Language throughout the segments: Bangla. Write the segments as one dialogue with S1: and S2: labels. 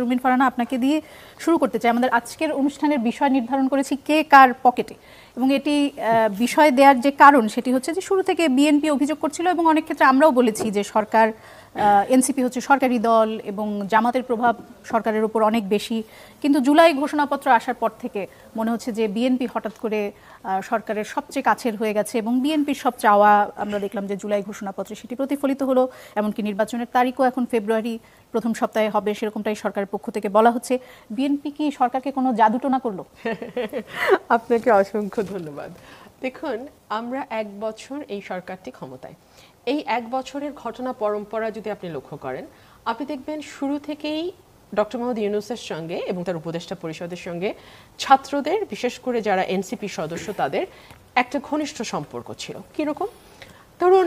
S1: রুমিন ফারহানা, আপনাকে দিয়ে শুরু করতে চাই। আমাদের আজকের অনুষ্ঠানের বিষয় নির্ধারণ করেছি কে কার পকেটে, এবং এটি বিষয় দেওয়ার যে কারণ সেটি হচ্ছে যে শুরু থেকে বিএনপি অভিযোগ করছিল এবং অনেক ক্ষেত্রে আমরাও বলেছি যে সরকার, এনসিপি হচ্ছে সরকারি দল এবং জামাতের প্রভাব সরকারের উপর অনেক বেশি। কিন্তু জুলাই ঘোষণাপত্র আসার পর থেকে মনে হচ্ছে যে বিএনপি হঠাৎ করে সরকারের সবচেয়ে কাছের হয়ে গেছে এবং বিএনপির সব চাওয়া আমরা দেখলাম যে জুলাই ঘোষণাপত্রে সেটি প্রতিফলিত হলো। এমনকি নির্বাচনের তারিখও এখন ফেব্রুয়ারি প্রথম সপ্তাহে হবে, সেরকমটাই সরকারের পক্ষ থেকে বলা হচ্ছে। বিএনপি কি সরকারকে কোনো জাদুটোনা করলো?
S2: আপনাকে অসংখ্য ধন্যবাদ। দেখুন, আমরা 1 বছর এই সরকারটি ক্ষমতায়, এই 1 বছরের ঘটনা পরম্পরা যদি আপনি লক্ষ্য করেন, আপনি দেখবেন শুরু থেকেই ডক্টর মোহাম্মদ ইউনূসের সঙ্গে এবং তার উপদেষ্টা পরিষদের সঙ্গে ছাত্রদের, বিশেষ করে যারা এনসিপি সদস্য, তাদের একটা ঘনিষ্ঠ সম্পর্ক ছিল। কীরকম? ধরুন,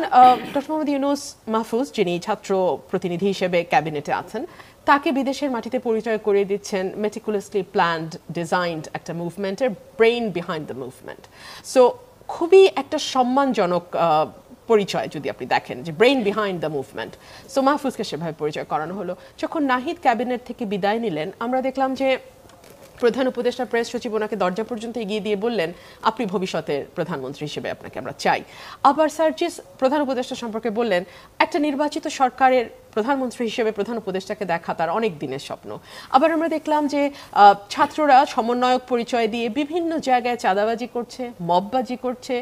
S2: ডক্টর মোহাম্মদ ইউনূস মাহফুজ, যিনি ছাত্র প্রতিনিধি হিসেবে ক্যাবিনেটে আছেন, তাকে বিদেশের মাটিতে পরিচয় করে দিচ্ছেন মেটিকুলাসলি প্ল্যান্ড, ডিজাইনড একটা মুভমেন্টের brain behind the movement. So খুবই একটা সম্মানজনক পরিচয় যদি আপনি দেখেন, যে brain behind the movement. So মাহফুজকে সেভাবে পরিচয় করানো হলো। যখন নাহিদ ক্যাবিনেট থেকে বিদায় নিলেন, আমরা দেখলাম যে প্রধান উপদেষ্টা প্রেস সচিব ওনাকে দরজা পর্যন্ত এগিয়ে দিয়ে বললেন, আপনি ভবিষ্যতের প্রধানমন্ত্রী হিসেবে আপনাকে আমরা চাই। আবার সার্জিস প্রধান উপদেষ্টা সম্পর্কে বললেন, একটা নির্বাচিত সরকারের প্রধানমন্ত্রী হিসেবে প্রধান উপদেষ্টাকে দেখা তার অনেক দিনের স্বপ্ন। আবার আমরা দেখলাম যে ছাত্ররা সমন্বয়ক পরিচয় দিয়ে বিভিন্ন জায়গায় চাঁদাবাজি করছে, মববাজি করছে,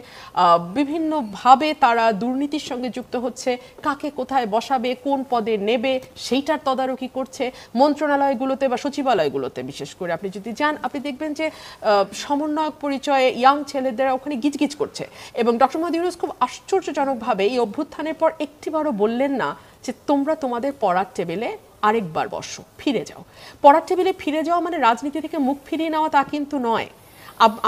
S2: বিভিন্নভাবে তারা দুর্নীতির সঙ্গে যুক্ত হচ্ছে, কাকে কোথায় বসাবে, কোন পদে নেবে সেইটার তদারকি করছে। মন্ত্রণালয়গুলোতে বা সচিবালয়গুলোতে বিশেষ করে আপনি যদি যান, আপনি দেখবেন যে সমন্বয়ক পরিচয়ে ইয়াং ছেলেদের ওখানে গিজগিজ করছে। এবং ডক্টর মোহাম্মদ ইউনূস খুব আশ্চর্যজনকভাবে এই অভ্যুত্থানের পর একটিবারও বললেন না যে তোমরা তোমাদের পড়ার টেবিলে আরেকবার বসো, ফিরে যাও। পড়ার টেবিলে ফিরে যাওয়া মানে রাজনীতি থেকে মুখ ফিরিয়ে নেওয়া তা কিন্তু নয়।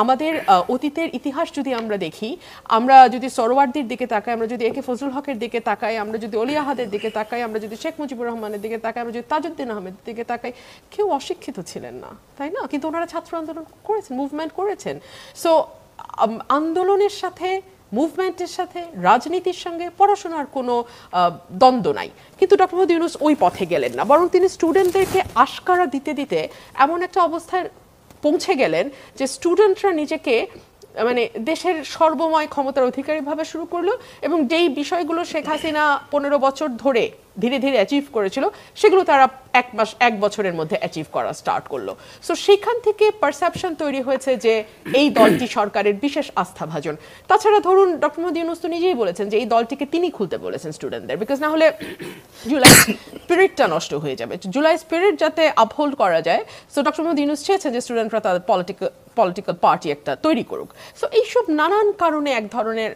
S2: আমাদের অতীতের ইতিহাস যদি আমরা দেখি, আমরা যদি সরওয়ার্দির দিকে তাকাই, আমরা যদি একে ফজলুল হকের দিকে তাকাই, আমরা যদি অলি আহাদের দিকে তাকাই, আমরা যদি শেখ মুজিবুর রহমানের দিকে তাকাই, আমরা যদি তাজউদ্দিন আহমেদের দিকে তাকাই, কেউ অশিক্ষিত ছিলেন না, তাই না? কিন্তু ওনারা ছাত্র আন্দোলন করেছেন, মুভমেন্ট করেছেন। সো আন্দোলনের সাথে, মুভমেন্টের সাথে, রাজনীতির সঙ্গে পড়াশোনার কোনো দ্বন্দ্ব নাই। কিন্তু ডক্টর মোহাম্মদ ইউনূস ওই পথে গেলেন না, বরং তিনি স্টুডেন্টদেরকে আশকারা দিতে দিতে এমন একটা অবস্থায় পৌঁছে গেলেন যে স্টুডেন্টরা নিজেকে মানে দেশের সর্বময় ক্ষমতার অধিকারী ভাবে শুরু করলো, এবং যেই বিষয়গুলো শেখ হাসিনা 15 বছর ধরে ধীরে ধীরে অ্যাচিভ করেছিল, সেগুলো তারা 1 বছরের মধ্যে অ্যাচিভ করা স্টার্ট করলো। সো সেখান থেকে পারসেপশন তৈরি হয়েছে যে এই দলটি সরকারের বিশেষ আস্থাভাজন। তাছাড়া ধরুন, ডক্টর মোহাম্মদ ইউনূস তো নিজেই বলেছেন যে এই দলটিকে তিনি খুলতে বলেছেন স্টুডেন্টদের, বিকজ না হলে জুলাই স্পিরিটটা নষ্ট হয়ে যাবে। জুলাই স্পিরিট যাতে আপহোল্ড করা যায়, সো ডক্টর মোহাম্মদ ইউনূস চেয়েছেন যে স্টুডেন্টরা তাদের পলিটিক্যাল পার্টি একটা তৈরি করুক। সো এইসব নানান কারণে এক ধরনের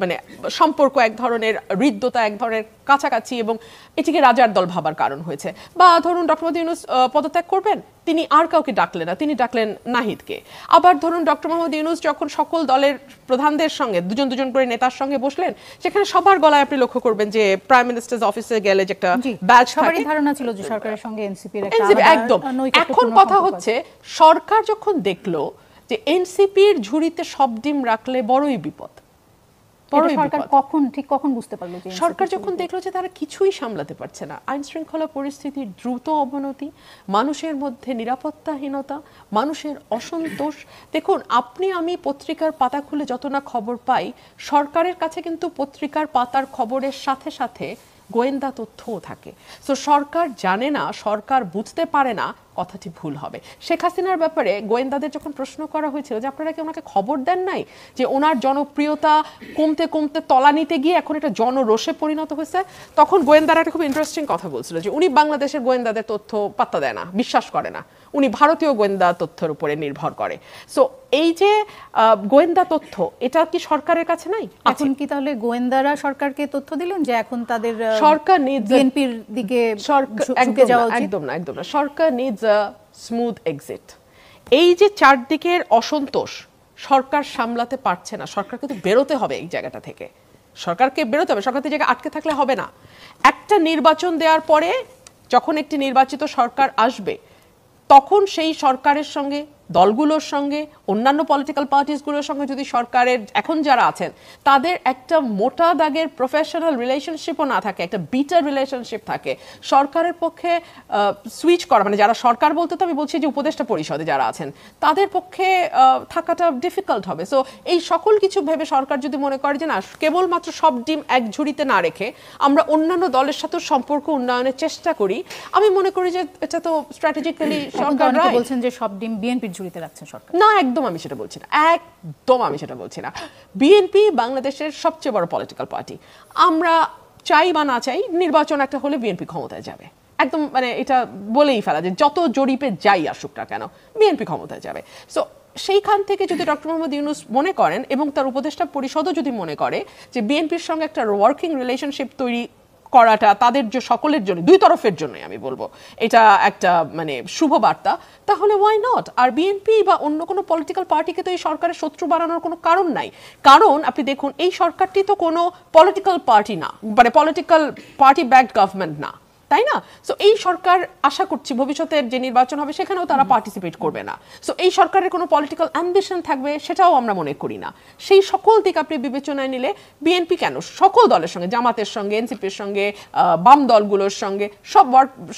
S2: মানে সম্পর্ক, এক ধরনের হৃদ্যতা, এক ধরনের কাছাকাছি, এবং এটিকে রাজার দল ভাবার কারণ হয়েছে। বা ধরুন, ডক্টর মোহাম্মদ ইউনূস পদত্যাগ করবেন, তিনি আর কাউকে ডাকলেন না, তিনি ডাকলেন নাহিদকে। আবার ধরুন, ডক্টর মোহাম্মদ ইউনূস যখন সকল দলের প্রধানদের সঙ্গে দুজন দুজন করে নেতার সঙ্গে বসলেন, সেখানে সবার গলায় আপনি লক্ষ্য করবেন যে প্রাইম মিনিস্টার্স অফিসে গেলে যে একটা ব্যাচ, সবারই ধারণা ছিল যে সরকারের সঙ্গে এনসিপির একদম। এখন কথা হচ্ছে, সরকার যখন দেখলো যে এনসিপির ঝুড়িতে সব ডিম রাখলে বড়ই বিপদ, সরকার যখন দেখলো যে তারা কিছুই সামলাতে পারছে না, আইন শৃঙ্খলা পরিস্থিতির দ্রুত অবনতি, মানুষের মধ্যে নিরাপত্তাহীনতা, মানুষের অসন্তোষ। দেখুন, আপনি আমি পত্রিকার পাতা খুলে যত না খবর পাই, সরকারের কাছে কিন্তু পত্রিকার পাতার খবরের সাথে সাথে গোয়েন্দা তথ্যও থাকে। সো সরকার জানে না, সরকার বুঝতে পারে না, কথাটি ভুল হবে। শেখ হাসিনার ব্যাপারে গোয়েন্দাদের যখন প্রশ্ন করা হয়েছিল যে আপনারা কি ওনাকে খবর দেন নাই যে ওনার জনপ্রিয়তা কমতে কমতে তলানিতে গিয়ে এখন এটা জনরোষে পরিণত হয়েছে, তখন গোয়েন্দারা একটা খুব ইন্টারেস্টিং কথা বলছিল যে উনি বাংলাদেশের গোয়েন্দাদের তথ্য পাত্তা দেয় না, বিশ্বাস করে না, উনি ভারতীয় গোয়েন্দা তথ্যের উপরে নির্ভর করে। সো এই যে গোয়েন্দা তথ্য, এটা কি সরকারের কাছে নাই?
S1: এখন কি তাহলে গোয়েন্দারা সরকারকে তথ্য দিলেন যে এখন তাদের সরকার বিএনপির দিকে ঝুঁকে যাওয়া উচিত?
S2: একদম না, একদম না। সরকার নিডস আ স্মুথ এক্সিট। এই যে চারদিকের অসন্তোষ, সরকার সামলাতে পারছে না, সরকার কিন্তু বেরোতে হবে এই জায়গাটা থেকে, সরকারকে বেরোতে হবে। সরকার এই জায়গায় আটকে থাকলে হবে না। একটা নির্বাচন দেওয়ার পরে যখন একটি নির্বাচিত সরকার আসবে, তখন সেই সরকারের সঙ্গে দলগুলোর সঙ্গে, অন্যান্য পলিটিক্যাল পার্টিসগুলোর সঙ্গে যদি সরকারের এখন যারা আছেন তাদের একটা মোটা দাগের প্রফেশনাল রিলেশনশিপও না থাকে, একটা বিটার রিলেশনশিপ থাকে, সরকারের পক্ষে সুইচ করা, মানে যারা সরকার বলতে তো আমি বলছি যে উপদেষ্টা পরিষদে যারা আছেন তাদের পক্ষে থাকাটা ডিফিকাল্ট হবে। সো এই সকল কিছু ভেবে সরকার যদি মনে করে যে না, কেবলমাত্র সব ডিম এক ঝুড়িতে না রেখে আমরা অন্যান্য দলের সাথে সম্পর্ক উন্নয়নের চেষ্টা করি, আমি মনে করি যে এটা তো স্ট্র্যাটেজিক্যালি সরকার
S1: বলছেন যে সব ডিম বিএনপির ঝুড়িতে রাখছে সরকার।
S2: না, একদম আমি সেটা বলছি না, একদম আমি সেটা বলছি না। বিএনপি বাংলাদেশের সবচেয়ে বড় পলিটিক্যাল পার্টি। আমরা চাই বা না চাই, নির্বাচন একটা হলে বিএনপি ক্ষমতায় যাবে, একদম মানে এটা বলেই ফেলা যে যত জরিপে যাই আসুক না কেন বিএনপি ক্ষমতায় যাবে। সো সেইখান থেকে যদি ডক্টর মোহাম্মদ ইউনূস মনে করেন এবং তার উপদেষ্টা পরিষদও যদি মনে করে যে বিএনপির সঙ্গে একটা ওয়ার্কিং রিলেশনশিপ তৈরি করাটা তাদের যে সকলের জন্য, দুই তরফের জন্যই আমি বলবো এটা একটা মানে শুভ বার্তা, তাহলে ওয়াই নট। আর বিএনপি বা অন্য কোনো পলিটিক্যাল পার্টিকে তো এই সরকারের শত্রু বানানোর কোনো কারণ নাই। কারণ আপনি দেখুন, এই সরকারটি তো কোনো পলিটিক্যাল পার্টি না, মানে পলিটিক্যাল পার্টি ব্যাকড গভর্নমেন্ট না, তাই না? সো এই সরকার আশা করছি ভবিষ্যতের যে নির্বাচন হবে সেখানেও তারা পার্টিসিপেট করবে না। সো এই সরকারের কোনো পলিটিক্যাল অ্যাম্বিশন থাকবে সেটাও আমরা মনে করি না। সেই সকল দিক আপনি বিবেচনায় নিলে বিএনপি কেন, সকল দলের সঙ্গে, জামাতের সঙ্গে, এনসিপির সঙ্গে, বাম দলগুলোর সঙ্গে,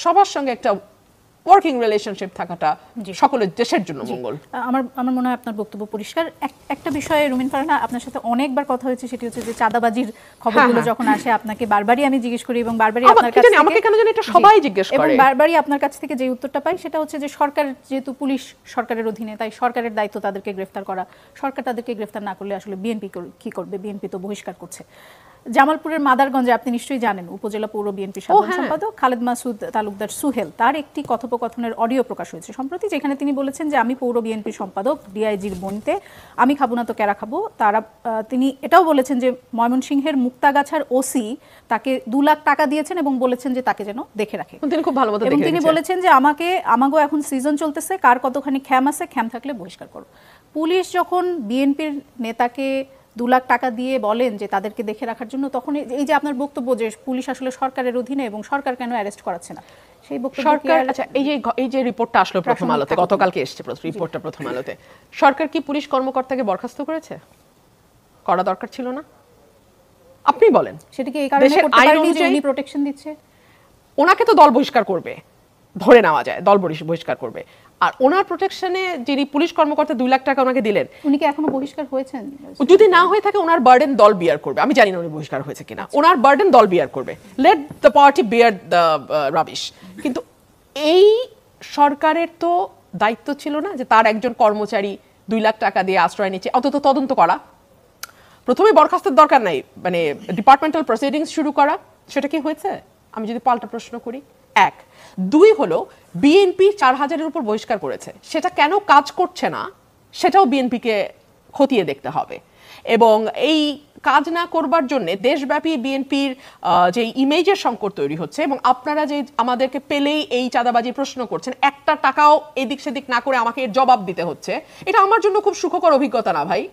S2: সবার সঙ্গে একটা ওয়ার্কিং রিলেশনশিপ থাকাটা সকলের দেশের জন্য মঙ্গল।
S1: আমার মনে হয় আপনার বক্তব্য পরিষ্কার। একটা বিষয়ে রুমিন ফারহানা আপনার সাথে অনেকবার কথা হয়েছে, সেটি হচ্ছে যে চাঁদাবাজির খবরগুলো যখন আসে আপনাকে বারবারই আমি জিজ্ঞেস করি এবং বারবারই আপনার কাছ থেকে,
S2: আমাকে কেন জানি এটা সবাই জিজ্ঞেস করে,
S1: এবং বারবারই আপনার কাছ থেকে যে উত্তরটা পাই সেটা হচ্ছে যে সরকার যেহেতু পুলিশ সরকারের অধীনে, তাই সরকারের দায়িত্ব তাদেরকে গ্রেফতার করা, সরকার তাদেরকে গ্রেফতার না করলে আসলে বিএনপি কি করবে, বিএনপি তো বহিষ্কার করছে। জামালপুরের মাদারগঞ্জে আপনি নিশ্চয়ই জানেন উপজেলা পৌর বিএনপি সাধারণ সম্পাদক খালেদ মাসুদ তালুকদার সুহেল, তার একটি কথোপকথনের অডিও প্রকাশ হয়েছে সম্প্রতি, যেখানে তিনি বলেছেন যে আমি পৌর বিএনপি সম্পাদক, ডিআইজির বনিতে আমি খাবো না তো কেরা খাবো। তিনি এটাও বলেছেন যে ময়মনসিংহের মুক্তাগাছার ওসি তাকে 2 লাখ টাকা দিয়েছেন এবং বলেছেন যে তাকে যেন দেখে রাখে।
S2: তিনি খুব ভালো মতো দেখে
S1: এবং তিনি বলেছেন যে আমাগো এখন সিজন চলতেছে, কার কতখানি খ্যাম আছে, খ্যাম থাকলে বহিষ্কার করো। পুলিশ যখন বিএনপির নেতাকে 2 লাখ টাকা দিয়ে বলেন যে তাদেরকে দেখে রাখার জন্য, তখন এই যে আপনার বক্তব্য যে পুলিশ আসলে সরকারের অধীনে এবং সরকার কেন অ্যারেস্ট করাচ্ছে না, সেই বক্তব্য
S2: সরকার, আচ্ছা এই যে রিপোর্টটা আসলো প্রথম আলোতে, গতকালকে এসেছে রিপোর্টটা প্রথম আলোতে, সরকার কি পুলিশ কর্মকর্তাকে বরখাস্ত করেছে? করা দরকার ছিল না? আপনি বলেন।
S1: সেটা কি এই কারণে করতে পারেনি যে উনি প্রোটেকশন দিচ্ছে?
S2: ওনাকে তো দল বহিষ্কার করবে, ধরে নেওয়া যায় দল বহিষ্কার করবে, আর ওনার প্রোটেকশনে যিনি পুলিশ কর্মকর্তা 2 লাখ টাকা ওনাকে দিলেন,
S1: উনি কি এখনো বহিষ্কার হয়েছেন?
S2: যদি না হয়ে থাকে ওনার বার্ডেন দল বিয়ার করবে। আমি জানি না উনি বহিষ্কার হয়েছে কিনা, ওনার বার্ডেন দল বিয়ার করবে, let the party bear the rubbish. কিন্তু এই সরকারের তো দায়িত্ব ছিল না যে তার একজন কর্মচারী 2 লাখ টাকা দিয়ে আশ্রয় নিচ্ছে, অন্তত তদন্ত করা, প্রথমে বরখাস্তের দরকার নাই, মানে ডিপার্টমেন্টাল প্রসিডিংস শুরু করা, সেটা কি হয়েছে? আমি যদি পাল্টা প্রশ্ন করি, 1 2 হলো বিএনপি 4000-এর উপর বহিষ্কার করেছে, সেটা কেন কাজ করছে না সেটাও বিএনপিকে খতিয়ে দেখতে হবে। এবং এই কাজ না করবার জন্য দেশব্যাপী বিএনপির যে ইমেজের সংকট তৈরি হচ্ছে, এবং আপনারা যে আমাদেরকে পেলেই এই চাঁদাবাজির প্রশ্ন করছেন, একটা টাকাও এদিক সেদিক না করে আমাকে এর জবাব দিতে হচ্ছে, এটা আমার জন্য খুব সুখকর অভিজ্ঞতা না ভাই।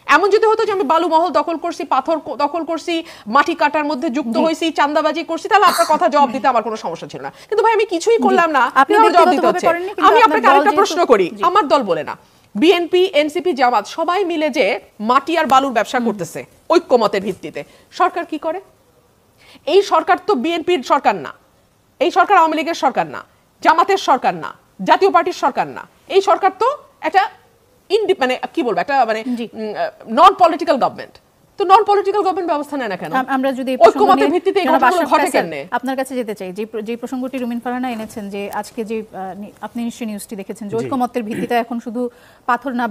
S2: এমন যদি হতো যে আমি বালু মহল দখল করছি, পাথর দখল করছি, মাটি কাটার মধ্যে যুক্ত হয়েছি, চাঁদাবাজি করছি, তাহলে আপনার কথা জবাব দিতে আমার কোনো সমস্যা ছিল না। কিন্তু ভাই আমি কিছুই করলাম না, আপনি আমার জবাব দিতে হচ্ছে। আমি আপনাকে আরেকটা প্রশ্ন করি, আমার দল বলে না, বিএনপি, এনসিপি, জামাত সবাই মিলে যে মাটি আর বালুর ব্যবসা করতেছে ঐক্যমতের ভিত্তিতে, সরকার কি করে? এই সরকার তো বিএনপির সরকার না, এই সরকার আওয়ামী লীগের সরকার না, জামাতের সরকার না, জাতীয় পার্টির সরকার না, এই সরকার তো একটা মানে কি বলবো, একটা মানে নন পলিটিক্যাল গভর্নমেন্ট। তো নন পলিটিক্যাল গভর্নমেন্ট ব্যবস্থা নেয় না কেন?
S1: আমরা যদি
S2: ঐক্যমতের ভিত্তিতে এই ঘটনাগুলো ঘটে কেন?
S1: আপনার কাছে যেতে চাই, যে প্রসঙ্গটি রুমিন ফারহানা এনেছেন, যে আজকে যে আপনি নিশ্চয়ই নিউজটি দেখেছেন, যে ঐক্যমতের ভিত্তিতে এখন শুধু পাথর না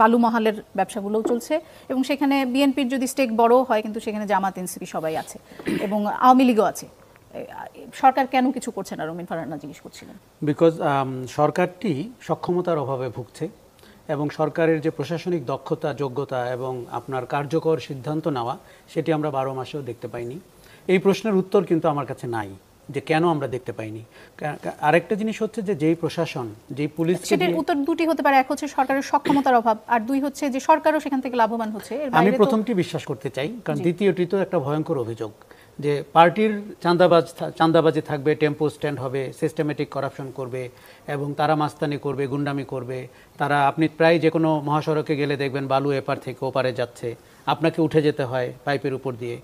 S1: বালু মহলের ব্যবসাগুলোও চলছে, এবং সেখানে বিএনপির যদি স্টেক বড় হয়, কিন্তু সেখানে জামাত, এনসিপি সবাই আছে এবং আওয়ামী লীগও আছে। সরকার কেন কিছু করছে না, রুমিন ফারহানা জিজ্ঞেস করছিলেন।
S3: বিকজ সরকারটি সক্ষমতার অভাবে ভুগছে, এবং সরকারের যে প্রশাসনিক দক্ষতা, যোগ্যতা এবং আপনার কার্যকর সিদ্ধান্ত নেওয়া, সেটি আমরা 12 মাসেও দেখতে পাইনি। এই প্রশ্নের উত্তর কিন্তু আমার কাছে নাই যে কেন আমরা দেখতে পাইনি। আরেকটা জিনিস হচ্ছে যে যেই প্রশাসন, যেই পুলিশ,
S1: সেটার উত্তর দুটি হতে পারে, এক হচ্ছে সরকারের সক্ষমতার অভাব, আর 2 হচ্ছে যে সরকারও সেখান থেকে লাভবান হচ্ছে।
S3: আমি প্রথমটি বিশ্বাস করতে চাই, কারণ দ্বিতীয়টি তো একটা ভয়ঙ্কর অভিযোগ যে পার্টির চাঁদাবাজি থাকবে, টেম্পো স্ট্যান্ড হবে, সিস্টেমেটিক করাপশন করবে এবং তারা মাস্তানি করবে, গুন্ডামি করবে। তারা আপনি প্রায় যে কোনো মহাসড়কে গেলে দেখবেন বালু এপার থেকে ওপারে যাচ্ছে, আপনাকে উঠে যেতে হয় পাইপের উপর দিয়ে।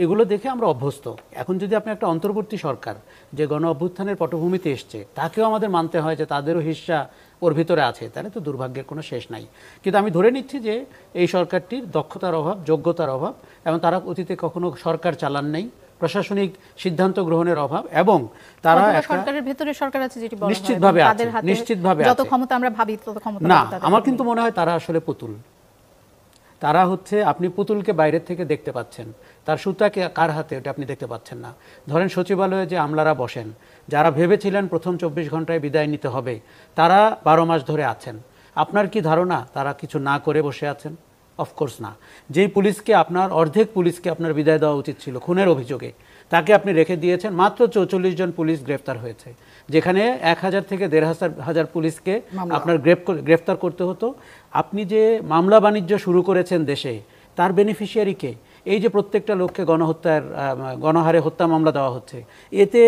S3: এগুলো দেখে আমরা অভ্যস্ত। এখন যদি আপনি একটা অন্তর্বর্তী সরকার যে গণ অভ্যুত্থানের পটভূমিতে এসছে, তাকেও আমাদের মানতে হয় যে তাদেরও হিস্সা ওর ভিতরে আছে, তাহলে তো দুর্ভাগ্যের কোনো শেষ নাই। কিন্তু আমি ধরে নিচ্ছি যে এই সরকারটির দক্ষতার অভাব, যোগ্যতার অভাব, এবং তারা অতীতে কখনো সরকার চালান নাই, প্রশাসনিক সিদ্ধান্ত গ্রহণের অভাব, এবং তারা
S1: সরকারের ভেতরে সরকার আছে যেটি বলা হয়,
S3: নিশ্চিতভাবে আছে,
S1: তাদের হাতে
S3: নিশ্চিতভাবে
S1: যত
S3: আছে।
S1: ক্ষমতা আমরা ভাবি তত ক্ষমতা
S3: না,
S1: তাদের
S3: আমার
S1: হাতে
S3: কিন্তু
S1: নেই।
S3: মনে হয় তারা আসলে পুতুল। তারা হচ্ছে, আপনি পুতুলকে বাইরের থেকে দেখতে পাচ্ছেন, তার সুতাকে কার হাতে ওটা আপনি দেখতে পাচ্ছেন না। ধরেন সচিবালয়ে যে আমলারা বসেন, যারা ভেবেছিলেন প্রথম 24 ঘন্টায় বিদায় নিতে হবে, তারা 12 মাস ধরে আছেন। আপনার কি ধারণা তারা কিছু না করে বসে আছেন? অফকোর্স না। যেই পুলিশকে আপনার, অর্ধেক পুলিশকে আপনার বিদায় দেওয়া উচিত ছিল খুনের অভিযোগে, তাকে আপনি রেখে দিয়েছেন। মাত্র 44 জন পুলিশ গ্রেফতার হয়েছে, যেখানে 1000 থেকে 1500 পুলিশকে আপনার গ্রেফতার করতে হতো। আপনি যে মামলা বাণিজ্য শুরু করেছেন দেশে, তার বেনিফিশিয়ারি কে? এই যে প্রত্যেকটা লোককে গণহারে হত্যা মামলা দেওয়া হচ্ছে, এতে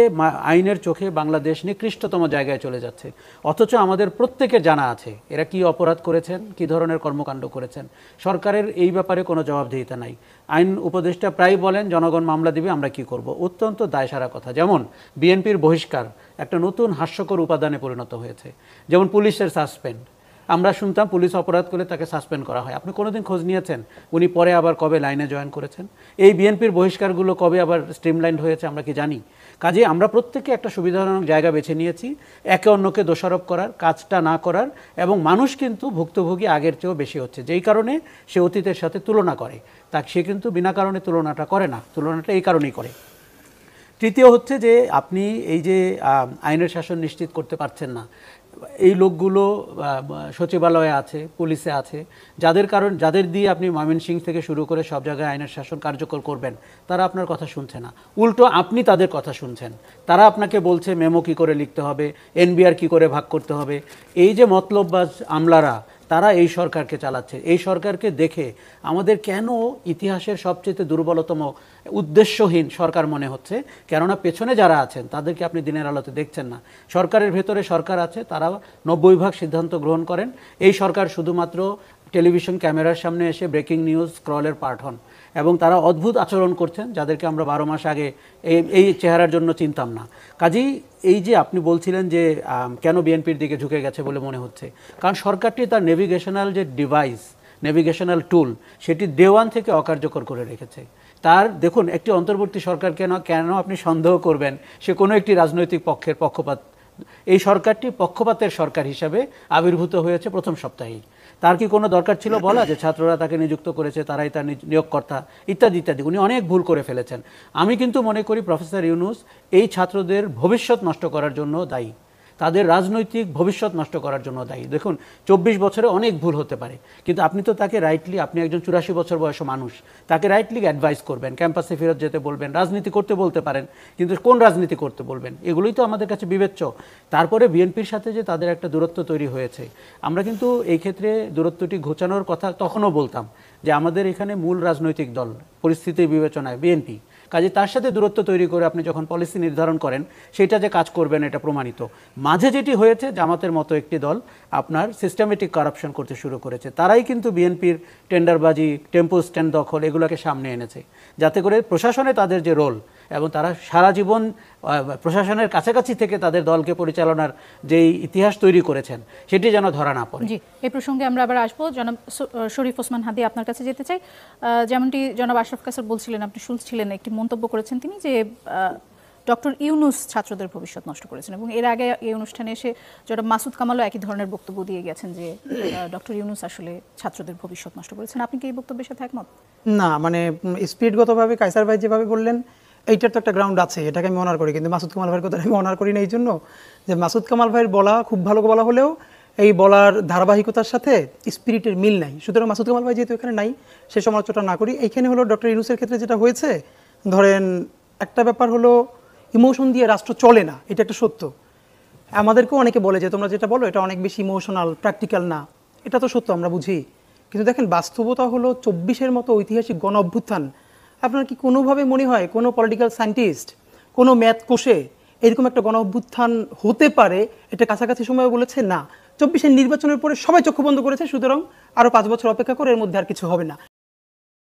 S3: আইনের চোখে বাংলাদেশ নিকৃষ্টতম জায়গায় চলে যাচ্ছে। অথচ আমাদের প্রত্যেকের জানা আছে এরা কি অপরাধ করেছেন, কি ধরনের কর্মকাণ্ড করেছেন। সরকারের এই ব্যাপারে কোনো জবাবদিহিতা নাই। আইন উপদেষ্টা প্রায় বলেন জনগণ মামলা দিবে, আমরা কি করব। অত্যন্ত দায়সারা কথা। যেমন বিএনপির বহিষ্কার একটা নতুন হাস্যকর উপাদানে পরিণত হয়েছে। যেমন পুলিশের সাসপেন্ড, আমরা শুনতাম পুলিশ অপরাধ করলে তাকে সাসপেন্ড করা হয়। আপনি কোনোদিন খোঁজ নিয়েছেন উনি পরে আবার কবে লাইনে জয়েন করেছেন? এই বিএনপির বহিষ্কারগুলো কবে আবার স্ট্রিমলাইন্ড হয়েছে আমরা কি জানি? কাজে আমরা প্রত্যেকে একটা সুবিধাজনক জায়গা বেছে নিয়েছি একে অন্যকে দোষারোপ করার, কাজটা না করার, এবং মানুষ কিন্তু ভুক্তভোগী আগের চেয়েও বেশি হচ্ছে, যেই কারণে সে অতীতের সাথে তুলনা করে। সে কিন্তু বিনা কারণে তুলনাটা করে না, তুলনাটা এই কারণেই করে। তৃতীয় হচ্ছে যে আপনি এই যে আইনের শাসন নিশ্চিত করতে পারছেন না, এই লোকগুলো সচিবালয়ে আছে, পুলিশে আছে, যাদের দিয়ে আপনি ময়মনসিংহ থেকে শুরু করে সব জায়গায় আইনের শাসন কার্যকর করবেন, তারা আপনার কথা শুনছে না। উল্টো আপনি তাদের কথা শুনছেন। তারা আপনাকে বলছে মেমো কি করে লিখতে হবে, এনবিআর কি করে ভাগ করতে হবে। এই যে মতলববাজ আমলারা, তারা এই সরকারকে চালাচ্ছে। এই সরকারকে দেখে আমাদের কেন ইতিহাসের সবচেয়ে দুর্বলতম, উদ্দেশ্যহীন সরকার মনে হচ্ছে, কেননা পেছনে যারা আছেন তাদেরকে আপনি দিনের আলোতে দেখছেন না। সরকারের ভেতরে সরকার আছে, তারা 90% সিদ্ধান্ত গ্রহণ করেন। এই সরকার শুধুমাত্র টেলিভিশন ক্যামেরার সামনে এসে ব্রেকিং নিউজ স্ক্রলের পার্ট হন, এবং তারা অদ্ভুত আচরণ করছেন যাদেরকে আমরা 12 মাস আগে এই চেহারার জন্য চিনতাম না। কাজেই এই যে আপনি বলছিলেন যে কেন বিএনপির দিকে ঝুঁকে গেছে বলে মনে হচ্ছে, কারণ সরকারটি তার নেভিগেশনাল যে ডিভাইস, নেভিগেশনাল টুল, সেটি ডে ওয়ান থেকে অকার্যকর করে রেখেছে। তার দেখুন, একটি অন্তর্বর্তী সরকার কেন আপনি সন্দেহ করবেন সে কোনো একটি রাজনৈতিক পক্ষের পক্ষপাত? এই সরকারটি পক্ষপাতের সরকার হিসাবে আবির্ভূত হয়েছে প্রথম সপ্তাহেই। তার কি কোনো দরকার ছিল বলা যে ছাত্ররা তাকে নিযুক্ত করেছে, তারাই তার নিয়োগকর্তা, ইত্যাদি ইত্যাদি? উনি অনেক ভুল করে ফেলেছেন। আমি কিন্তু মনে করি প্রফেসর ইউনূস এই ছাত্রদের ভবিষ্যৎ নষ্ট করার জন্য দায়ী, তাদের রাজনৈতিক ভবিষ্যৎ নষ্ট করার জন্য দায়ী। দেখুন, 24 বছরে অনেক ভুল হতে পারে, কিন্তু আপনি তো তাকে রাইটলি, আপনি একজন 84 বছর বয়সী মানুষ, তাকে রাইটলি অ্যাডভাইস করবেন, ক্যাম্পাসে ফেরত যেতে বলবেন, রাজনীতি করতে বলতে পারেন, কিন্তু কোন রাজনীতি করতে বলবেন, এগুলোই তো আমাদের কাছে বিবেচ্য। তারপরে বিএনপির সাথে যে তাদের একটা দূরত্ব তৈরি হয়েছে, আমরা কিন্তু এই ক্ষেত্রে দূরত্বটি ঘোচানোর কথা তখনও বলতাম যে আমাদের এখানে মূল রাজনৈতিক দল পরিস্থিতির বিবেচনায় বিএনপি, কাজে তার সাথে দূরত্ব তৈরি করে আপনি যখন পলিসি নির্ধারণ করেন, সেটা যে কাজ করবেন এটা প্রমাণিত। মাঝে যেটি হয়েছে, জামাতের মতো একটি দল আপনার সিস্টেমেটিক কারাপশন করতে শুরু করেছে, তারাই কিন্তু বিএনপির টেন্ডারবাজি, টেম্পো স্ট্যান্ড দখল এগুলোকে সামনে এনেছে, যাতে করে প্রশাসনে তাদের যে রোল, এবং তারা সারা জীবন প্রশাসনের কাছাকাছি থেকে তাদের দলকে পরিচালনার যেই ইতিহাস তৈরি করেছেন, সেটি যেন ধরা না পড়ে।
S1: জি, এই প্রসঙ্গে আমরা আবার আসবো। জনাব শরীফ ওসমান হাদী, আপনার কাছে যেতে চাই। যেমনটি জনাব আশরাফ কাসর বলছিলেন, আপনি শুনছিলেন, একটি মন্তব্য করেছেন তিনি যে ডক্টর ইউনূস ছাত্রদের ভবিষ্যৎ নষ্ট করেছেন, এবং এর আগে এই অনুষ্ঠানে এসে জনাব মাসুদ কামালও একই ধরনের বক্তব্য দিয়ে গেছেন যে ডক্টর ইউনূস আসলে ছাত্রদের ভবিষ্যৎ নষ্ট করেছেন। আপনি কি এই বক্তব্যের সাথে একমত?
S4: না, মানে স্পিরিটগতভাবে কায়সার ভাই যেভাবে বললেন, এইটার তো একটা গ্রাউন্ড আছে, এটাকে আমি অনার করি, কিন্তু মাসুদ কামাল ভাইয়ের কথা আমি অনার করি না এই জন্য যে মাসুদ কামাল ভাইয়ের বলা খুব ভালো বলা হলেও এই বলার ধারাবাহিকতার সাথে স্পিরিটের মিল নাই। সুতরাং মাসুদ কামাল ভাই যেহেতু এখানে নাই, সে সমালোচনা না করি। এইখানে হলো ডক্টর ইউনূসের ক্ষেত্রে যেটা হয়েছে, ধরেন একটা ব্যাপার হলো ইমোশন দিয়ে রাষ্ট্র চলে না, এটা একটা সত্য। আমাদেরকেও অনেকে বলে যে তোমরা যেটা বলো এটা অনেক বেশি ইমোশনাল, প্র্যাকটিক্যাল না, এটা তো সত্য, আমরা বুঝি। কিন্তু দেখেন বাস্তবতা হলো 24-এর মতো ঐতিহাসিক গণ অভ্যুত্থান আপনার কি কোনোভাবে মনে হয় কোনো পলিটিক্যাল সায়েন্টিস্ট কোনো ম্যাথ কোষে এরকম একটা গণ অভ্যুত্থান হতে পারে এটা কাছাকাছি সময় বলেছে? না, 24-এর নির্বাচনের পরে সবাই চক্ষু বন্ধ করেছে, সুতরাং আরো 5 বছর অপেক্ষা করে এর মধ্যে আর কিছু হবে না।